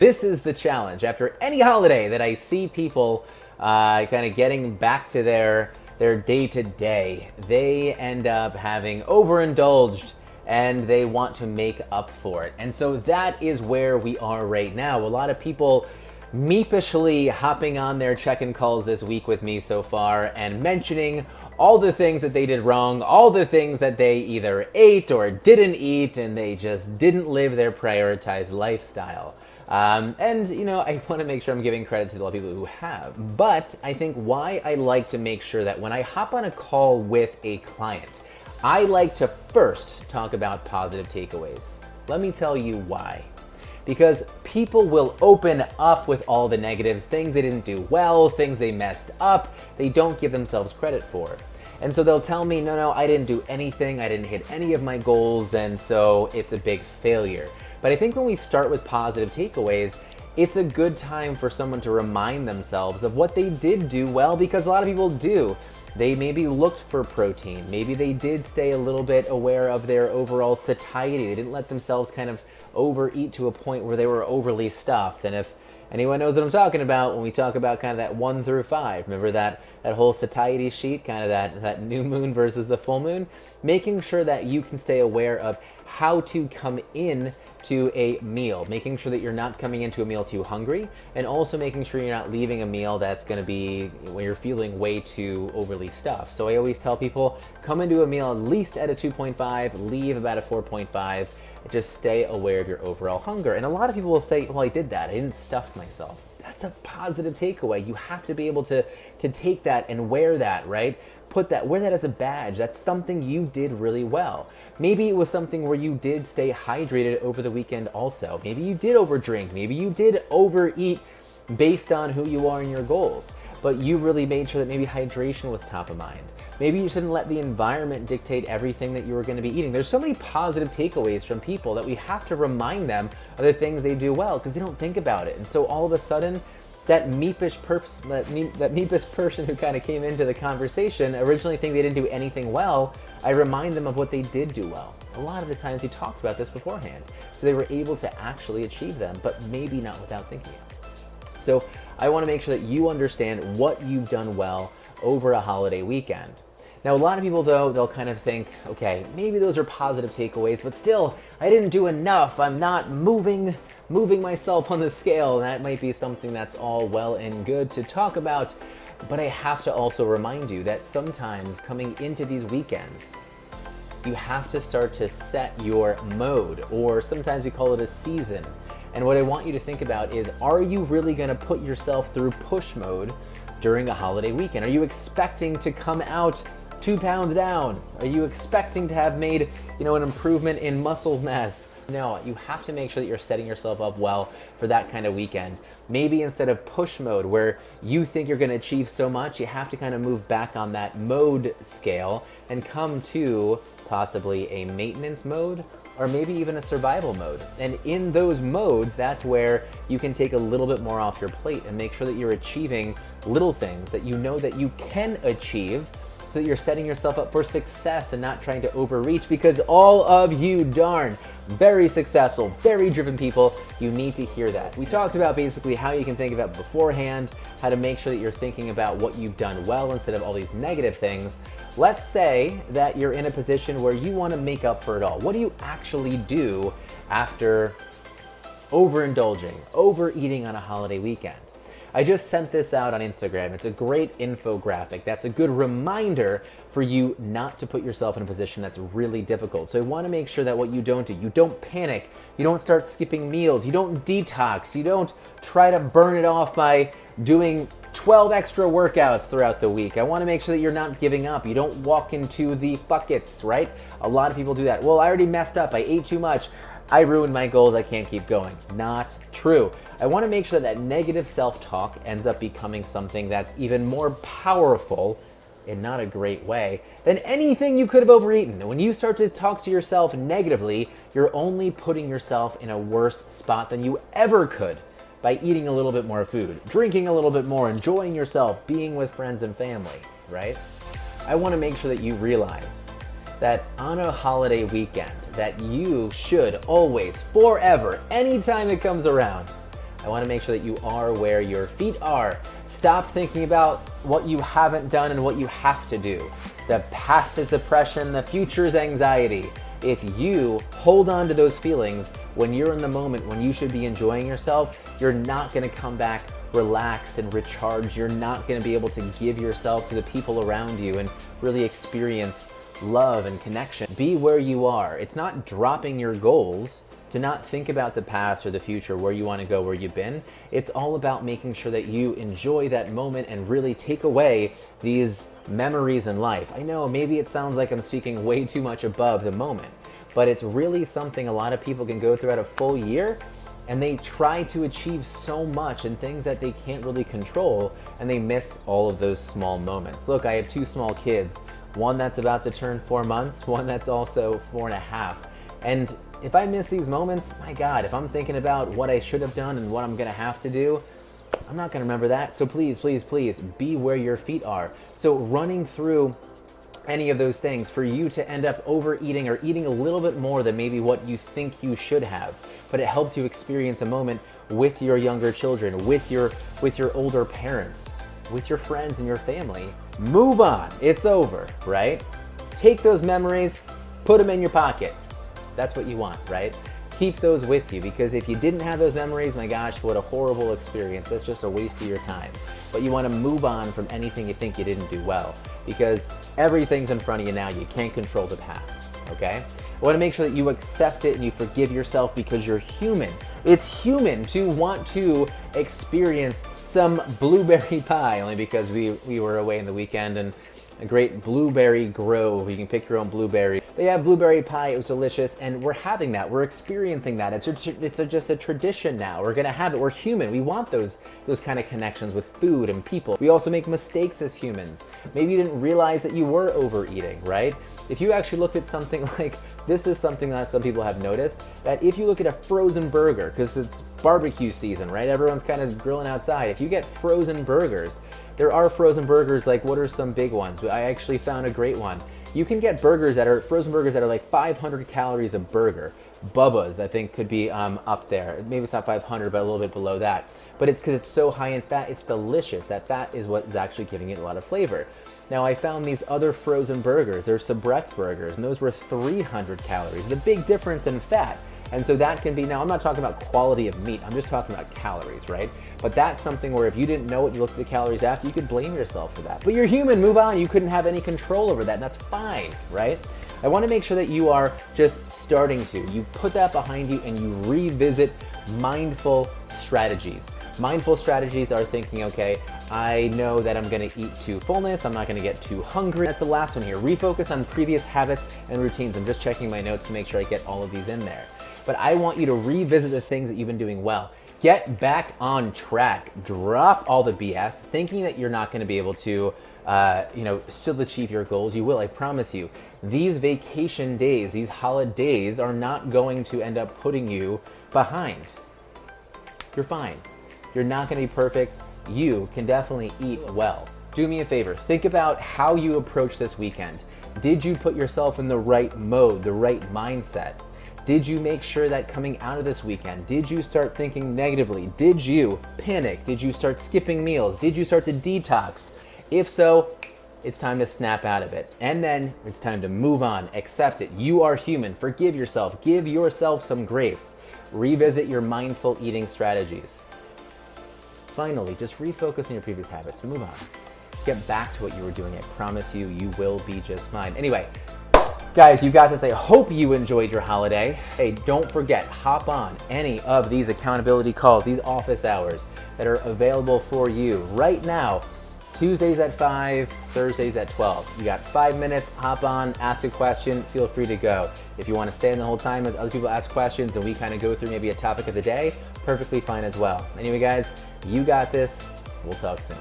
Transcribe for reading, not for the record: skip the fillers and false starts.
This is the challenge. After any holiday that I see people kind of getting back to their day-to-day, they end up having overindulged and they want to make up for it. And so that is where we are right now. A lot of people meepishly hopping on their check-in calls this week with me so far and mentioning all the things that they did wrong, all the things that they either ate or didn't eat, and they just didn't live their prioritized lifestyle. And, you know, I want to make sure I'm giving credit to a lot of people who have. But I think why I like to make sure that when I hop on a call with a client, I like to first talk about positive takeaways. Let me tell you why. Because people will open up with all the negatives, things they didn't do well, things they messed up, they don't give themselves credit for. And so they'll tell me, no, I didn't do anything, I didn't hit any of my goals, and so it's a big failure. But I think when we start with positive takeaways, it's a good time for someone to remind themselves of what they did do well, because a lot of people do. They maybe looked for protein. Maybe they did stay a little bit aware of their overall satiety. They didn't let themselves kind of overeat to a point where they were overly stuffed. And if anyone knows what I'm talking about, when we talk about kind of that 1 through 5, remember that whole satiety sheet, kind of that new moon versus the full moon, making sure that you can stay aware of how to come in to a meal, making sure that you're not coming into a meal too hungry, and also making sure you're not leaving a meal that's going to be when you're feeling way too overly stuffed. So I always tell people, come into a meal at least at a 2.5, leave about a 4.5, just stay aware of your overall hunger. And a lot of people will say, well, I did that, I didn't stuff myself. That's a positive takeaway. You have to be able to take that and wear that, right? Wear that as a badge. That's something you did really well. Maybe it was something where you did stay hydrated over the weekend also. Maybe you did overdrink. Maybe you did overeat based on who you are and your goals. But you really made sure that maybe hydration was top of mind. Maybe you shouldn't let the environment dictate everything that you were going to be eating. There's so many positive takeaways from people that we have to remind them of the things they do well because they don't think about it. And so all of a sudden, that meepish person who kind of came into the conversation originally think they didn't do anything well, I remind them of what they did do well. A lot of the times we talked about this beforehand. So they were able to actually achieve them, but maybe not without thinking it. So I want to make sure that you understand what you've done well over a holiday weekend. Now, a lot of people, though, they'll kind of think, okay, maybe those are positive takeaways, but still, I didn't do enough. I'm not moving myself on the scale. And that might be something that's all well and good to talk about. But I have to also remind you that sometimes coming into these weekends, you have to start to set your mode, or sometimes we call it a season. And what I want you to think about is, are you really going to put yourself through push mode during a holiday weekend? Are you expecting to come out 2 pounds down? Are you expecting to have made, an improvement in muscle mass? No, you have to make sure that you're setting yourself up well for that kind of weekend. Maybe instead of push mode where you think you're going to achieve so much, you have to kind of move back on that mode scale and come to possibly a maintenance mode or maybe even a survival mode. And in those modes, that's where you can take a little bit more off your plate and make sure that you're achieving little things that you know that you can achieve, so that you're setting yourself up for success and not trying to overreach, because all of you very successful, very driven people, you need to hear that. We talked about basically how you can think about beforehand, how to make sure that you're thinking about what you've done well instead of all these negative things. Let's say that you're in a position where you want to make up for it all. What do you actually do after overindulging, overeating on a holiday weekend? I just sent this out on Instagram. It's a great infographic. That's a good reminder for you not to put yourself in a position that's really difficult. So I want to make sure that what you don't do, you don't panic, you don't start skipping meals, you don't detox, you don't try to burn it off by doing 12 extra workouts throughout the week. I want to make sure that you're not giving up. You don't walk into the buckets, right? A lot of people do that. Well, I already messed up. I ate too much. I ruined my goals. I can't keep going. Not true. I want to make sure that negative self-talk ends up becoming something that's even more powerful in not a great way than anything you could have overeaten. When you start to talk to yourself negatively, you're only putting yourself in a worse spot than you ever could by eating a little bit more food, drinking a little bit more, enjoying yourself, being with friends and family, right? I want to make sure that you realize that on a holiday weekend that you should always, forever, anytime it comes around, I want to make sure that you are where your feet are. Stop thinking about what you haven't done and what you have to do. The past is depression, the future is anxiety. If you hold on to those feelings when you're in the moment, when you should be enjoying yourself, you're not going to come back relaxed and recharged. You're not going to be able to give yourself to the people around you and really experience love and connection. Be where you are. It's not dropping your goals to not think about the past or the future, where you want to go, where you've been. It's all about making sure that you enjoy that moment and really take away these memories in life. I know maybe it sounds like I'm speaking way too much above the moment, but it's really something a lot of people can go throughout a full year, and they try to achieve so much in things that they can't really control, and they miss all of those small moments. Look, I have 2 small kids, one that's about to turn 4 months, one that's also 4.5. And if I miss these moments, my God, if I'm thinking about what I should have done and what I'm gonna have to do, I'm not gonna remember that. So please, please, please be where your feet are. So running through any of those things for you to end up overeating or eating a little bit more than maybe what you think you should have, but it helped you experience a moment with your younger children, with your older parents, with your friends and your family. Move on, it's over, right? Take those memories, put them in your pocket. That's what you want, right? Keep those with you, because if you didn't have those memories, my gosh, what a horrible experience. That's just a waste of your time. But you want to move on from anything you think you didn't do well, because everything's in front of you now. You can't control the past, okay? I want to make sure that you accept it and you forgive yourself, because you're human. It's human to want to experience some blueberry pie, only because we were away in the weekend and a great blueberry grove. You can pick your own blueberry. They have blueberry pie. It was delicious, and we're having that. We're experiencing that. It's just a tradition now. We're gonna have it. We're human. We want those kind of connections with food and people. We also make mistakes as humans. Maybe you didn't realize that you were overeating, right? If you actually look at something like, this is something that some people have noticed, that if you look at a frozen burger, because it's barbecue season, right? Everyone's kind of grilling outside. If you get frozen burgers, there are frozen burgers, like what are some big ones? I actually found a great one. You can get frozen burgers that are like 500 calories a burger. Bubba's, I think, could be up there. Maybe it's not 500, but a little bit below that. But it's because it's so high in fat, it's delicious. That fat is what is actually giving it a lot of flavor. Now, I found these other frozen burgers. They're Sabrett's burgers, and those were 300 calories. The big difference in fat. And so that can be, now I'm not talking about quality of meat, I'm just talking about calories, right? But that's something where if you didn't know it, you looked at the calories after, you could blame yourself for that. But you're human, move on. You couldn't have any control over that, and that's fine, right? I want to make sure that you are just starting to. You put that behind you and you revisit mindful strategies. Mindful strategies are thinking, okay, I know that I'm gonna eat to fullness, I'm not gonna get too hungry. That's the last one here. Refocus on previous habits and routines. I'm just checking my notes to make sure I get all of these in there. But I want you to revisit the things that you've been doing well. Get back on track. Drop all the BS, thinking that you're not gonna be able to still achieve your goals. You will, I promise you. These vacation days, these holidays are not going to end up putting you behind. You're fine. You're not gonna be perfect. You can definitely eat well. Do me a favor, think about how you approach this weekend. Did you put yourself in the right mode, the right mindset? Did you make sure that coming out of this weekend, did you start thinking negatively? Did you panic? Did you start skipping meals? Did you start to detox? If so, it's time to snap out of it. And then it's time to move on, accept it. You are human, forgive yourself, give yourself some grace. Revisit your mindful eating strategies. Finally, just refocus on your previous habits and move on. Get back to what you were doing. I promise you, you will be just fine. Anyway, guys, you got this. I hope you enjoyed your holiday. Hey, don't forget, hop on any of these accountability calls, these office hours that are available for you right now. Tuesdays at 5, Thursdays at 12. You got 5 minutes, hop on, ask a question, feel free to go. If you want to stay in the whole time as other people ask questions and we kind of go through maybe a topic of the day, perfectly fine as well. Anyway, guys, you got this. We'll talk soon.